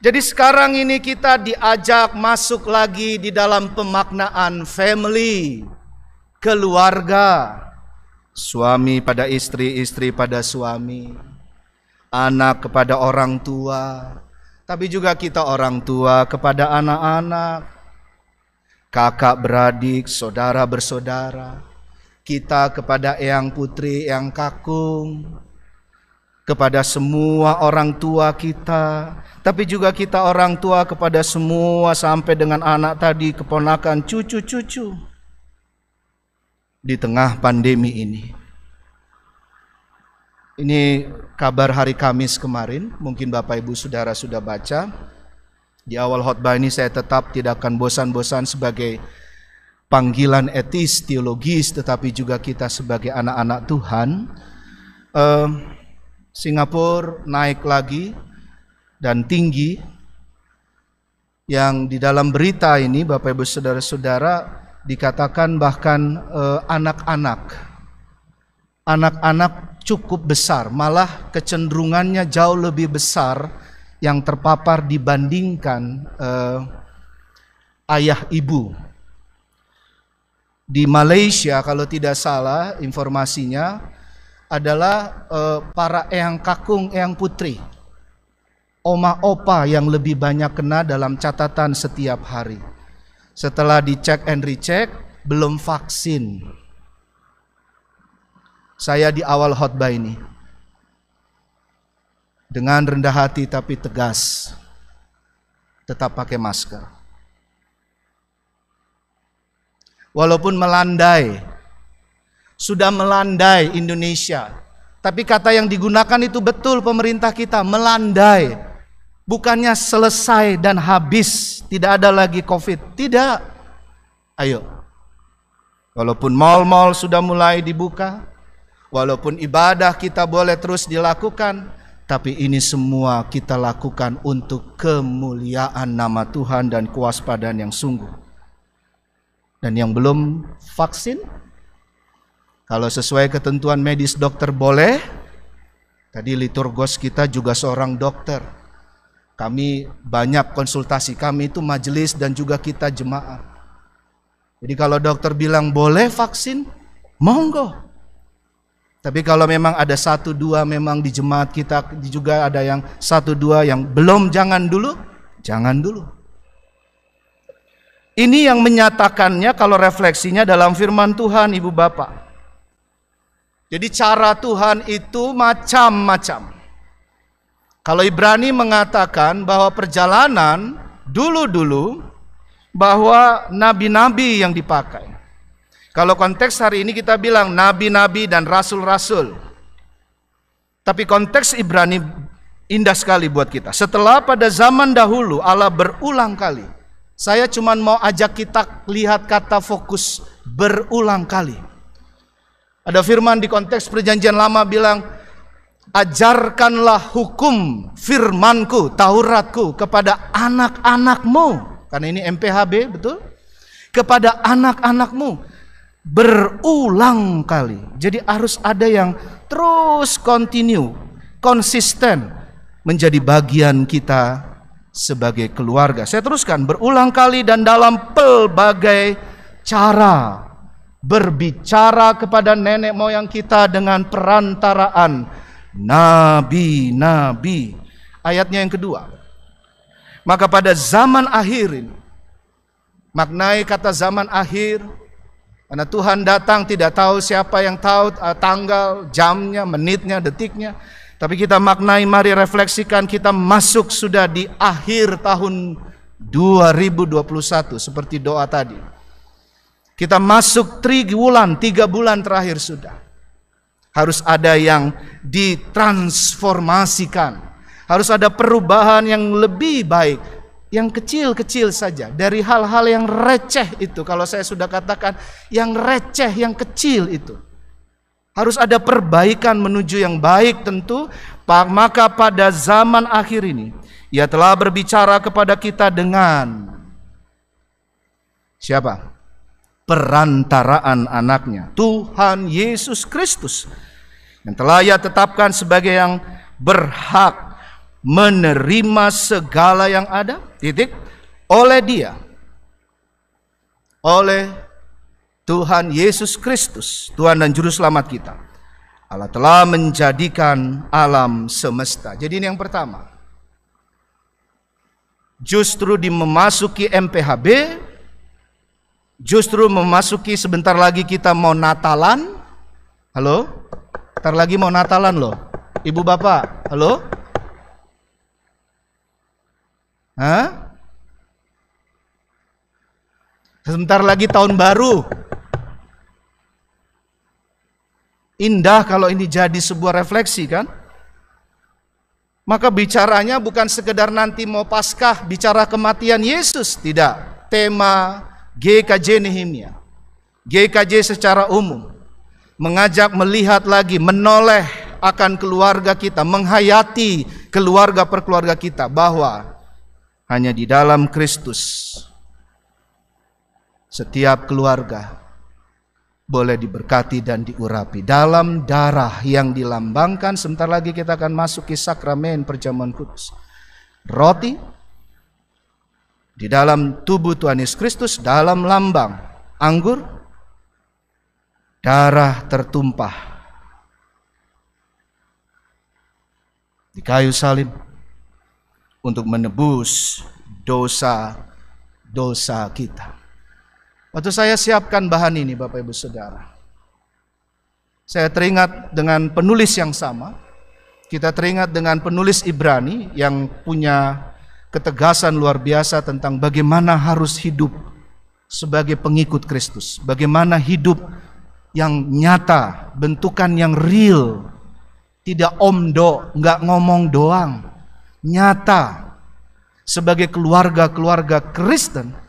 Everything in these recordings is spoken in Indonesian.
Jadi sekarang ini kita diajak masuk lagi di dalam pemaknaan family, keluarga. Suami pada istri, istri pada suami, anak kepada orang tua, tapi juga kita orang tua kepada anak-anak, kakak beradik, saudara bersaudara, kita kepada eyang putri, eyang kakung, kepada semua orang tua kita, tapi juga kita orang tua kepada semua sampai dengan anak tadi, keponakan, cucu-cucu. Di tengah pandemi ini. Ini kabar hari Kamis kemarin, mungkin Bapak Ibu Saudara sudah baca. Di awal khotbah ini saya tetap tidak akan bosan-bosan sebagai panggilan etis, teologis, tetapi juga kita sebagai anak-anak Tuhan. Singapura naik lagi dan tinggi, yang di dalam berita ini Bapak Ibu Saudara-saudara dikatakan bahkan anak-anak cukup besar, malah kecenderungannya jauh lebih besar yang terpapar dibandingkan ayah ibu. Di Malaysia kalau tidak salah informasinya adalah para eyang kakung, eyang putri, oma opa yang lebih banyak kena dalam catatan setiap hari. Setelah dicek and recheck, belum vaksin. Saya di awal khotbah ini dengan rendah hati tapi tegas, tetap pakai masker. Walaupun melandai, sudah melandai Indonesia, tapi kata yang digunakan itu betul pemerintah kita, melandai. Bukannya selesai dan habis, tidak ada lagi COVID. Tidak. Ayo. Walaupun mal-mal sudah mulai dibuka, walaupun ibadah kita boleh terus dilakukan, tapi ini semua kita lakukan untuk kemuliaan nama Tuhan dan kewaspadaan yang sungguh. Dan yang belum vaksin, kalau sesuai ketentuan medis dokter boleh. Tadi liturgos kita juga seorang dokter. Kami banyak konsultasi, kami itu majelis dan juga kita jemaat. Jadi kalau dokter bilang boleh vaksin, monggo. Tapi kalau memang ada 1-2 memang di jemaat kita juga ada yang 1-2 yang belum, jangan dulu. Ini yang menyatakannya kalau refleksinya dalam firman Tuhan, Ibu Bapak. Jadi cara Tuhan itu macam-macam. Kalau Ibrani mengatakan bahwa perjalanan dulu-dulu bahwa nabi-nabi yang dipakai. Kalau konteks hari ini kita bilang nabi-nabi dan rasul-rasul. Tapi konteks Ibrani indah sekali buat kita. Setelah pada zaman dahulu Allah berulang kali. Saya cuma mau ajak kita lihat kata fokus berulang kali. Ada firman di konteks perjanjian lama bilang, ajarkanlah hukum firmanku, Tauratku kepada anak-anakmu. Karena ini MPHB, betul? Kepada anak-anakmu berulang kali. Jadi harus ada yang terus continue, konsisten menjadi bagian kita sebagai keluarga. Saya teruskan, berulang kali dan dalam pelbagai cara berbicara kepada nenek moyang kita dengan perantaraan nabi-nabi. Ayatnya yang kedua. Maka pada zaman akhir ini, maknai kata zaman akhir, karena Tuhan datang tidak tahu siapa yang tahu tanggal, jamnya, menitnya, detiknya. Tapi kita maknai, mari refleksikan, kita masuk sudah di akhir tahun 2021 seperti doa tadi. Kita masuk 3 bulan terakhir sudah. Harus ada yang ditransformasikan. Harus ada perubahan yang lebih baik. Yang kecil-kecil saja. Dari hal-hal yang receh itu. Kalau saya sudah katakan yang receh, yang kecil itu. Harus ada perbaikan menuju yang baik tentu. Maka pada zaman akhir ini, Ia telah berbicara kepada kita dengan siapa? Perantaraan anaknya, Tuhan Yesus Kristus, yang telah Ia tetapkan sebagai yang berhak menerima segala yang ada, titik, oleh Dia, oleh Tuhan Yesus Kristus, Tuhan dan Juru Selamat kita. Allah telah menjadikan alam semesta. Jadi ini yang pertama. Justru di memasuki MPHB, justru memasuki sebentar lagi kita mau Natalan. Halo? Bentar lagi mau Natalan loh. Ibu bapak, halo? Hah? Sebentar lagi tahun baru. Indah kalau ini jadi sebuah refleksi kan? Maka bicaranya bukan sekedar nanti mau Paskah, bicara kematian Yesus, tidak. Tema GKJ Nehemia, GKJ secara umum, mengajak melihat lagi, menoleh akan keluarga kita, menghayati keluarga per keluarga kita, bahwa hanya di dalam Kristus setiap keluarga boleh diberkati dan diurapi. Dalam darah yang dilambangkan, sebentar lagi kita akan masuki sakramen perjamuan kudus. Roti di dalam tubuh Tuhan Yesus Kristus, dalam lambang anggur, darah tertumpah di kayu salib untuk menebus dosa-dosa kita. Waktu saya siapkan bahan ini, Bapak Ibu Saudara, saya teringat dengan penulis yang sama. Kita teringat dengan penulis Ibrani yang punya ketegasan luar biasa tentang bagaimana harus hidup sebagai pengikut Kristus. Bagaimana hidup yang nyata, bentukan yang real, tidak omdo, nggak ngomong doang, nyata sebagai keluarga-keluarga Kristen.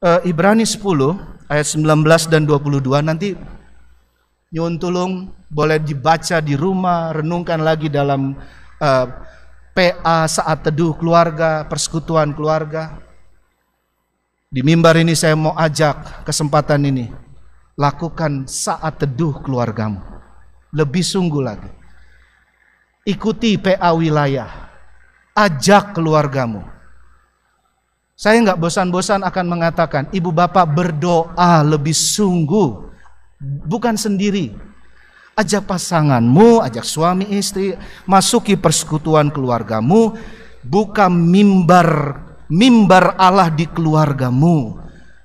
Ibrani 10 ayat 19 dan 22 nanti nyuwun tulung boleh dibaca di rumah, renungkan lagi dalam PA saat teduh keluarga, persekutuan keluarga. Di mimbar ini saya mau ajak kesempatan ini, lakukan saat teduh keluargamu lebih sungguh lagi. Ikuti PA wilayah, ajak keluargamu. Saya nggak bosan-bosan akan mengatakan, ibu bapak berdoa lebih sungguh, bukan sendiri. Ajak pasanganmu, ajak suami istri, masuki persekutuan keluargamu, buka mimbar Allah di keluargamu.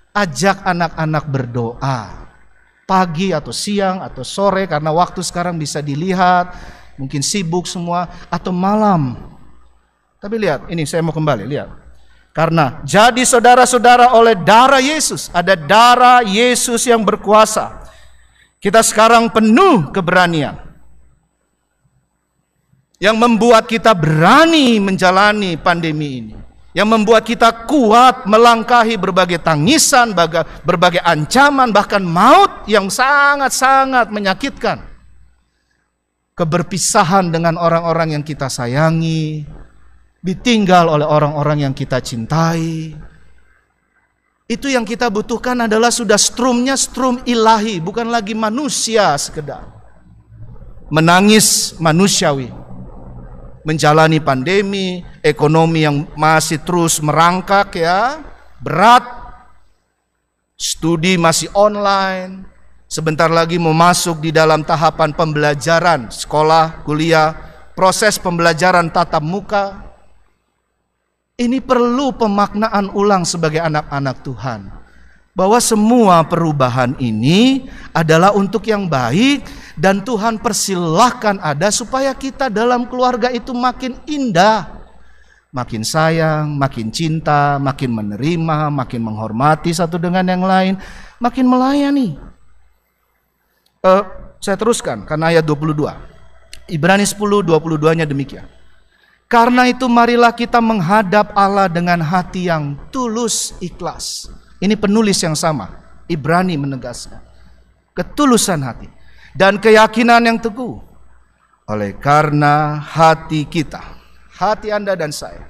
Ajak anak-anak berdoa, pagi atau siang atau sore, karena waktu sekarang bisa dilihat, mungkin sibuk semua, atau malam. Tapi lihat, ini saya mau kembali, lihat. Karena jadi saudara-saudara oleh darah Yesus, ada darah Yesus yang berkuasa. Kita sekarang penuh keberanian yang membuat kita berani menjalani pandemi ini, yang membuat kita kuat melangkahi berbagai tangisan, berbagai ancaman, bahkan maut yang sangat-sangat menyakitkan. Keberpisahan dengan orang-orang yang kita sayangi, ditinggal oleh orang-orang yang kita cintai. Itu yang kita butuhkan adalah sudah strumnya strum ilahi, bukan lagi manusia sekedar. Menangis manusiawi, menjalani pandemi, ekonomi yang masih terus merangkak ya, berat, studi masih online, sebentar lagi mau masuk di dalam tahapan pembelajaran, sekolah, kuliah, proses pembelajaran tatap muka. Ini perlu pemaknaan ulang sebagai anak-anak Tuhan, bahwa semua perubahan ini adalah untuk yang baik, dan Tuhan persilahkan ada supaya kita dalam keluarga itu makin indah, makin sayang, makin cinta, makin menerima, makin menghormati satu dengan yang lain, makin melayani. Saya teruskan karena ayat 22. Ibrani 10:22-nya demikian. Karena itu marilah kita menghadap Allah dengan hati yang tulus ikhlas. Ini penulis yang sama, Ibrani menegaskan. Ketulusan hati dan keyakinan yang teguh. Oleh karena hati kita, hati Anda dan saya.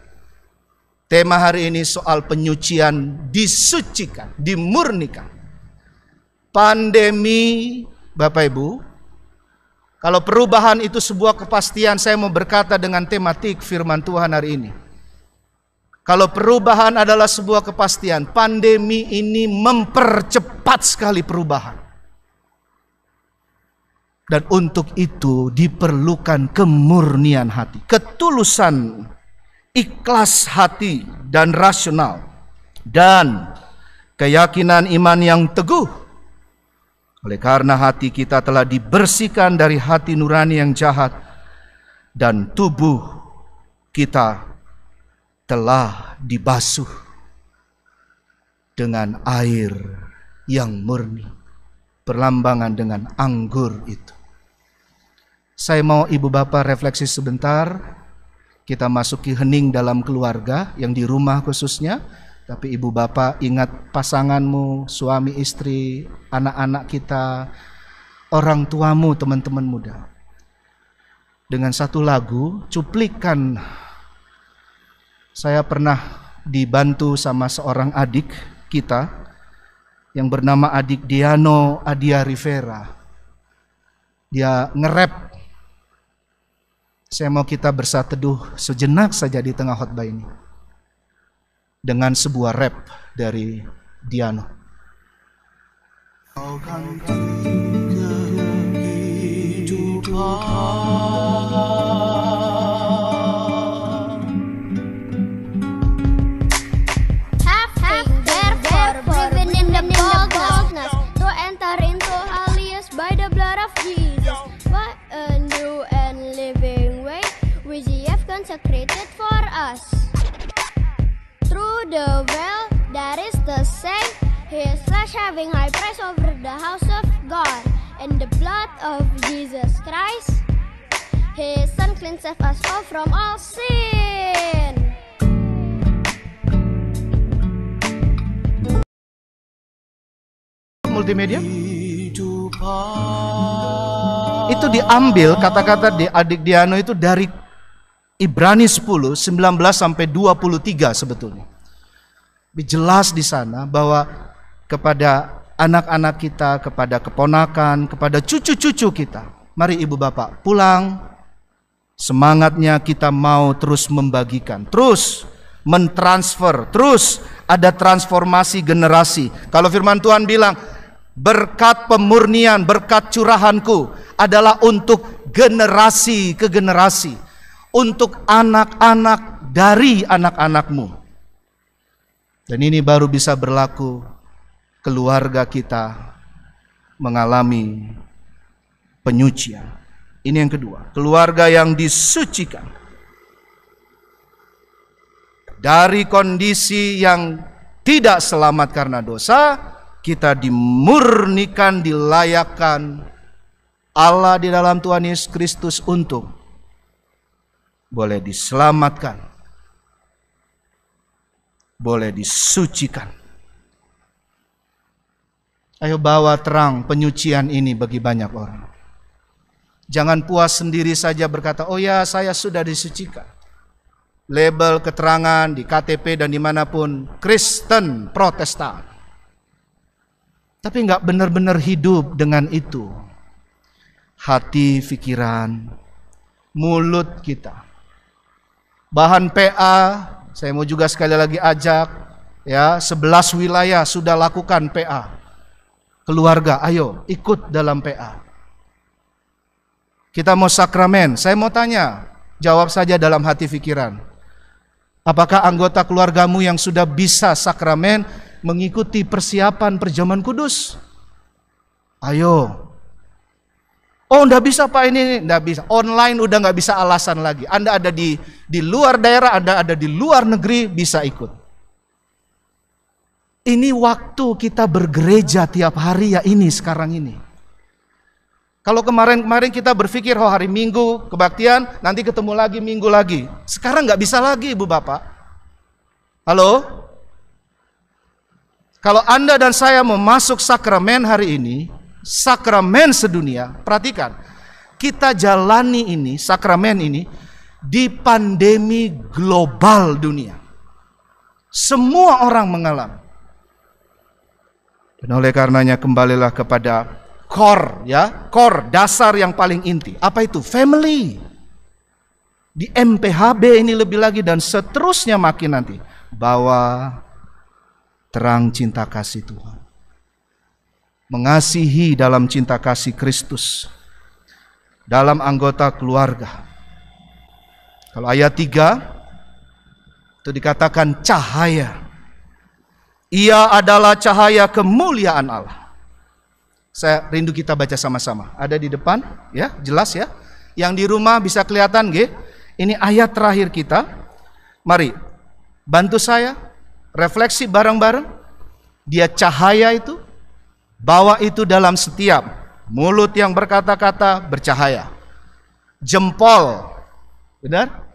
Tema hari ini soal penyucian, disucikan, dimurnikan. Pandemi, Bapak Ibu, Kalau perubahan itu sebuah kepastian, saya mau berkata dengan tematik firman Tuhan hari ini. Kalau perubahan adalah sebuah kepastian, pandemi ini mempercepat sekali perubahan. Dan untuk itu diperlukan kemurnian hati, ketulusan, ikhlas hati dan rasional, dan keyakinan iman yang teguh. Oleh karena hati kita telah dibersihkan dari hati nurani yang jahat, dan tubuh kita telah dibasuh dengan air yang murni, berlambangan dengan anggur itu. Saya mau ibu bapak refleksi sebentar. Kita masuki hening dalam keluarga, yang di rumah khususnya. Tapi ibu bapak ingat pasanganmu, suami istri, anak-anak kita, orang tuamu, teman-teman muda. Dengan satu lagu, cuplikan. Saya pernah dibantu sama seorang adik kita yang bernama adik Diano Adia Rivera. Dia nge-rap. Saya mau kita bersatu teduh sejenak saja di tengah khotbah ini dengan sebuah rap dari Diano. Kau kan consecrated for us. Through the veil that is the same, his flesh having high price over the house of God, and the blood of Jesus Christ, his son cleanseth us all from all sin. Multimedia itu diambil kata-kata di adik Diano itu dari Ibrani 10, 19 sampai 23 sebetulnya. Jelas di sana bahwa kepada anak-anak kita, kepada keponakan, kepada cucu-cucu kita. Mari ibu bapak pulang, semangatnya kita mau terus membagikan, terus mentransfer, terus ada transformasi generasi. Kalau firman Tuhan bilang, berkat pemurnian, berkat curahanku adalah untuk generasi ke generasi. Untuk anak-anak dari anak-anakmu. Dan ini baru bisa berlaku keluarga kita mengalami penyucian. Ini yang kedua, keluarga yang disucikan dari kondisi yang tidak selamat karena dosa, kita dimurnikan, dilayakkan Allah di dalam Tuhan Yesus Kristus untuk boleh diselamatkan, boleh disucikan. Ayo bawa terang penyucian ini bagi banyak orang. Jangan puas sendiri saja berkata, oh ya saya sudah disucikan. Label keterangan di KTP dan dimanapun, Kristen, Protestan. Tapi nggak benar-benar hidup dengan itu. Hati, pikiran, mulut kita. Bahan PA, saya mau juga sekali lagi ajak, ya 11 wilayah sudah lakukan PA. Keluarga, ayo ikut dalam PA. Kita mau sakramen, saya mau tanya, jawab saja dalam hati pikiran. Apakah anggota keluargamu yang sudah bisa sakramen mengikuti persiapan perjamuan kudus? Ayo. Oh, enggak bisa Pak ini, enggak bisa. Online udah enggak bisa alasan lagi. Anda ada di luar daerah, Anda ada di luar negeri, bisa ikut. Ini waktu kita bergereja tiap hari ya ini sekarang ini. Kalau kemarin kita berpikir, oh hari Minggu kebaktian, nanti ketemu lagi Minggu lagi. Sekarang enggak bisa lagi Ibu Bapak. Halo? Kalau Anda dan saya mau masuk sakramen hari ini, sakramen sedunia, perhatikan, kita jalani ini, sakramen ini, di pandemi global dunia. Semua orang mengalami. Dan oleh karenanya kembalilah kepada core, ya, core, dasar yang paling inti. Apa itu? Family. Di MPHB ini lebih lagi dan seterusnya makin nanti. Bawa terang cinta kasih Tuhan. Mengasihi dalam cinta kasih Kristus. Dalam anggota keluarga. Kalau ayat 3 itu dikatakan cahaya. Ia adalah cahaya kemuliaan Allah. Saya rindu kita baca sama-sama. Ada di depan, ya, jelas ya. Yang di rumah bisa kelihatan, nggih. Ini ayat terakhir kita. Mari, bantu saya refleksi bareng-bareng. Dia cahaya itu, bawa itu dalam setiap mulut yang berkata-kata bercahaya. Jempol, benar?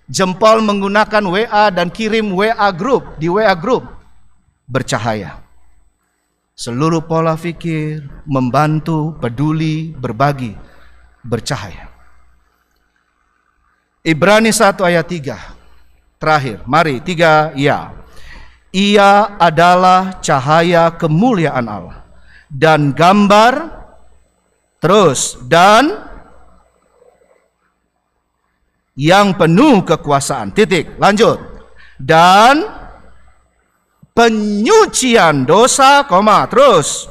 Jempol menggunakan WA dan kirim WA group, di WA group. Bercahaya. Seluruh pola pikir, membantu, peduli, berbagi, bercahaya. Ibrani 1 ayat 3. Terakhir, mari 3, ya. Ia adalah cahaya kemuliaan Allah dan gambar terus dan yang penuh kekuasaan. Titik, lanjut. Dan penyucian dosa, koma, terus.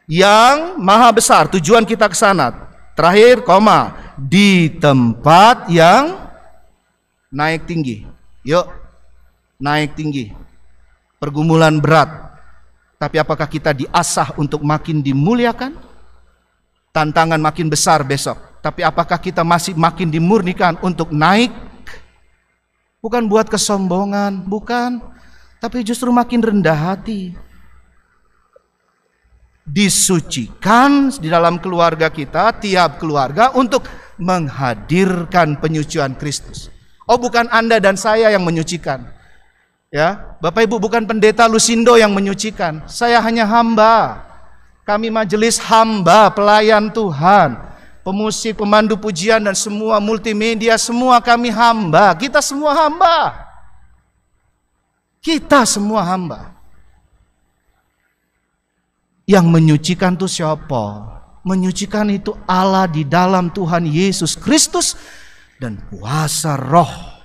Yang maha besar, tujuan kita ke sana. Terakhir, koma, di tempat yang naik tinggi. Yuk, naik tinggi. Pergumulan berat. Tapi apakah kita diasah untuk makin dimuliakan? Tantangan makin besar besok. Tapi apakah kita masih makin dimurnikan untuk naik? Bukan buat kesombongan, bukan. Tapi justru makin rendah hati. Disucikan di dalam keluarga kita, tiap keluarga untuk menghadirkan penyucian Kristus. Oh, bukan Anda dan saya yang menyucikan. Ya, Bapak Ibu, bukan pendeta Lusindo yang menyucikan. Saya hanya hamba. Kami majelis hamba, pelayan Tuhan. Pemusik, pemandu pujian dan semua multimedia, semua kami hamba. Kita semua hamba. Kita semua hamba. Yang menyucikan itu siapa? Menyucikan itu Allah di dalam Tuhan Yesus Kristus dan kuasa roh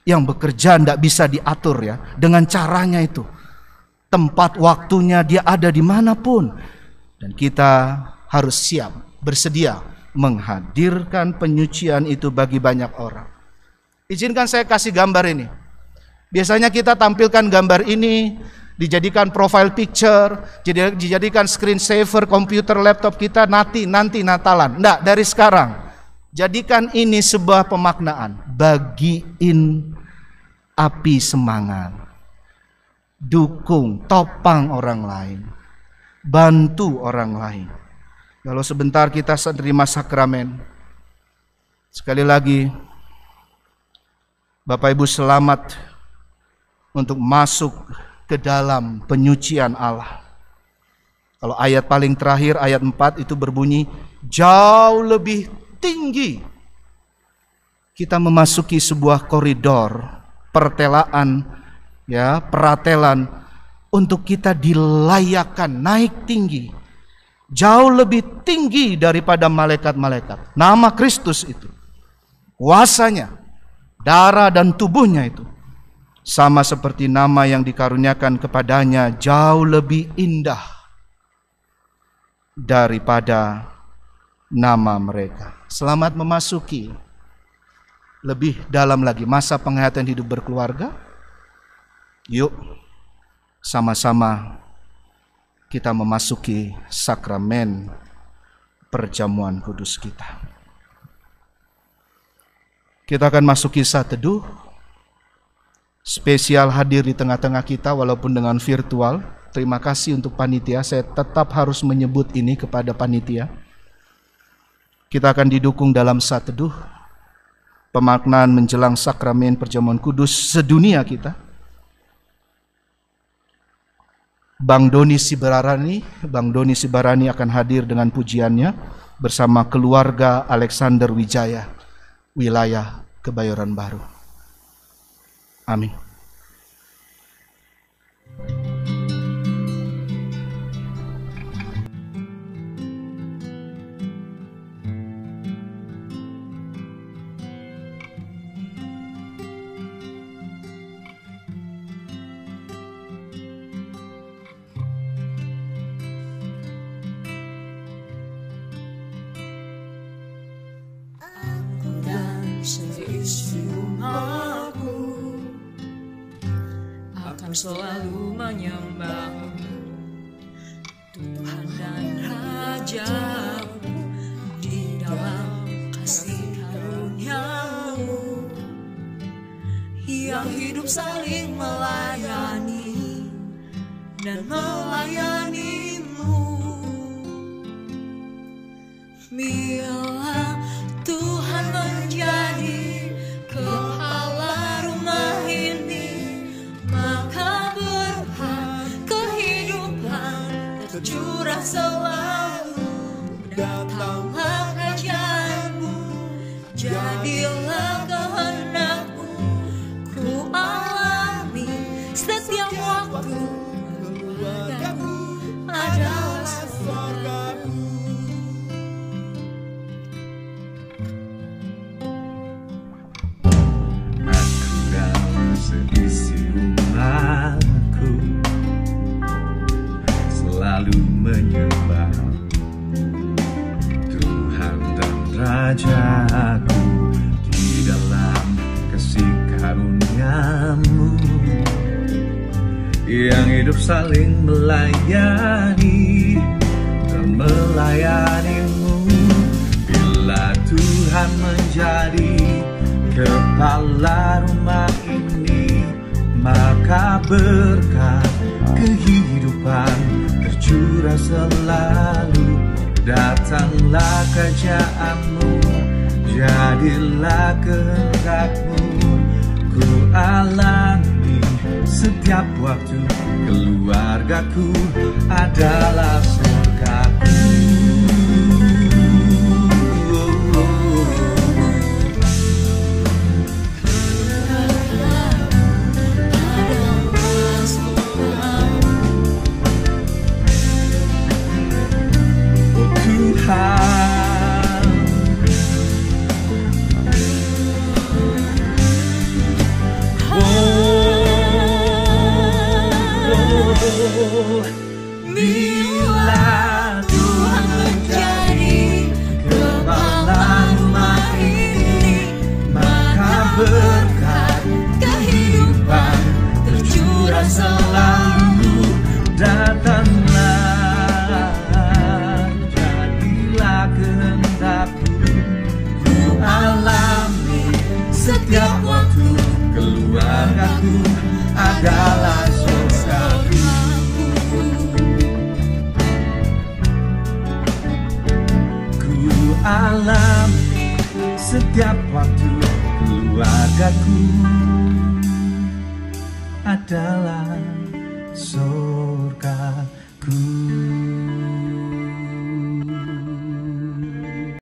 yang bekerja tidak bisa diatur ya. Dengan caranya itu. Tempat waktunya dia ada dimanapun. Dan kita harus siap, bersedia menghadirkan penyucian itu bagi banyak orang. Izinkan saya kasih gambar ini. Biasanya kita tampilkan gambar ini, dijadikan profile picture, dijadikan screen saver komputer laptop kita nanti Natalan. Enggak, dari sekarang. Jadikan ini sebuah pemaknaan. Bagiin api semangat. Dukung, topang orang lain. Bantu orang lain. Kalau sebentar kita menerima sakramen. Sekali lagi, Bapak Ibu selamat untuk masuk ke dalam penyucian Allah. Kalau ayat paling terakhir, ayat 4 itu berbunyi, jauh lebih tinggi. Kita memasuki sebuah koridor, pertelaan, ya, peratelan, untuk kita dilayakkan naik tinggi. Jauh lebih tinggi daripada malaikat-malaikat. Nama Kristus itu, kuasanya, darah dan tubuhnya itu, sama seperti nama yang dikaruniakan kepadanya jauh lebih indah daripada nama mereka. Selamat memasuki lebih dalam lagi masa penghayatan hidup berkeluarga. Yuk sama-sama kita memasuki sakramen perjamuan kudus kita. Kita akan masuki saat teduh. Spesial hadir di tengah-tengah kita walaupun dengan virtual. Terima kasih untuk panitia. Saya tetap harus menyebut ini kepada panitia. Kita akan didukung dalam saat teduh. Pemaknaan menjelang sakramen perjamuan kudus sedunia kita. Bang Doni Sibarani akan hadir dengan pujiannya bersama keluarga Alexander Wijaya, wilayah Kebayoran Baru. Amin. aku akan selalu menyembah Tuhan dan Raja-Mu di dalam kasih karunia-Mu yang hidup saling melayani dan melayani-Mu. Bila Tuhan menjadi kepala rumah ini, maka berkah kehidupan tercurah selalu. Datanglah kerajaan-Mu, jadilah kehendak-Mu. Ku alami setiap waktu, keluarga-Ku adalah surga-Ku. Aku dalam seisi rumahku selalu menyembah Tuhan dan Raja-Ku di dalam kasih karunia-Mu yang hidup saling melayani dan melayani-Mu. Bila Tuhan menjadi kepala rumah ini, maka berkat kehidupan tercurah selalu. Datanglah kerajaan-Mu, jadilah kehendak-Mu. Ku alami setiap waktu, keluarga-Ku adalah surga-Ku. Bila Tuhan menjadi kepala rumah ini, maka berkat kehidupan tercurah selalu. Datanglah, jadilah kehendak-Mu. Ku alami setiap waktu, keluarga-Ku adalah surga-Ku. Alami setiap waktu, keluarga-Ku adalah surga.